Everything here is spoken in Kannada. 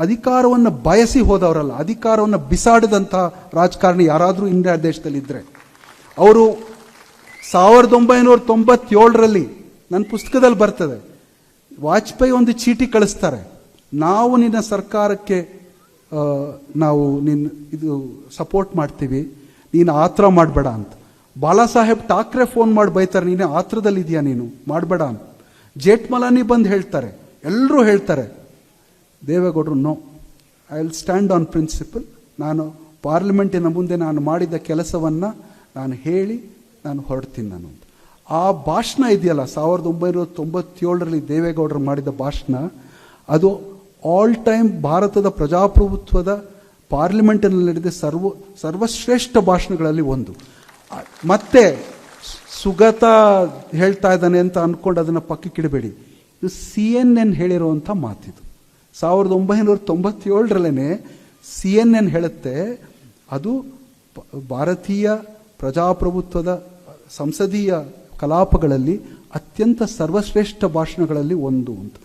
ಅಧಿಕಾರವನ್ನು ಬಯಸಿ ಹೋದವರಲ್ಲ, ಅಧಿಕಾರವನ್ನು ಬಿಸಾಡಿದಂಥ ರಾಜಕಾರಣಿ ಯಾರಾದರೂ ಇಂಡಿಯಾ ದೇಶದಲ್ಲಿದ್ದರೆ ಅವರು 1997ರಲ್ಲಿ ನನ್ನ ಪುಸ್ತಕದಲ್ಲಿ ಬರ್ತದೆ, ವಾಜಪೇಯಿ ಒಂದು ಚೀಟಿ ಕಳಿಸ್ತಾರೆ, ನಾವು ನಿನ್ನ ಸರ್ಕಾರಕ್ಕೆ ನಾವು ಇದು ಸಪೋರ್ಟ್ ಮಾಡ್ತೀವಿ, ನೀನು ಆತರ ಮಾಡಬೇಡ ಅಂತ. ಬಾಲಾ ಸಾಹೇಬ್ ಠಾಕ್ರೆ ಫೋನ್ ಮಾಡಿ ಬೈತಾರೆ, ನೀನು ಆತ್ರದಲ್ಲಿದೆಯಾ, ನೀನು ಮಾಡಬೇಡ ಅಂತ. ಜೇಠ್ಮಲಾನಿ ಬಂದು ಹೇಳ್ತಾರೆ, ಎಲ್ಲರೂ ಹೇಳ್ತಾರೆ. ದೇವೇಗೌಡರು no, I will stand on principle, ನಾನು ಪಾರ್ಲಿಮೆಂಟಿನ ಮುಂದೆ ನಾನು ಮಾಡಿದ ಕೆಲಸವನ್ನು ನಾನು ಹೇಳಿ ನಾನು ಹೊರಡ್ತೀನಿ ನಾನು ಅಂತ. ಆ ಭಾಷಣ ಇದೆಯಲ್ಲ 1997ರಲ್ಲಿ ದೇವೇಗೌಡರು ಮಾಡಿದ ಭಾಷಣ, ಅದು ಆಲ್ ಟೈಮ್ ಭಾರತದ ಪ್ರಜಾಪ್ರಭುತ್ವದ ಪಾರ್ಲಿಮೆಂಟಿನಲ್ಲಿ ನಡೆದ ಸರ್ವಶ್ರೇಷ್ಠ ಭಾಷಣಗಳಲ್ಲಿ ಒಂದು. ಮತ್ತೆ ಸುಗತ ಹೇಳ್ತಾ ಇದ್ದಾನೆ ಅಂತ ಅಂದ್ಕೊಂಡು ಅದನ್ನು ಪಕ್ಕಕ್ಕಿಡಬೇಡಿ, ಇದು CNN ಹೇಳಿರುವಂಥ ಮಾತಿದು. 1997ರಲ್ಲೇ CNN ಹೇಳುತ್ತೆ, ಅದು ಭಾರತೀಯ ಪ್ರಜಾಪ್ರಭುತ್ವದ ಸಂಸದೀಯ ಕಲಾಪಗಳಲ್ಲಿ ಅತ್ಯಂತ ಸರ್ವಶ್ರೇಷ್ಠ ಭಾಷಣಗಳಲ್ಲಿ ಒಂದು ಅಂತ.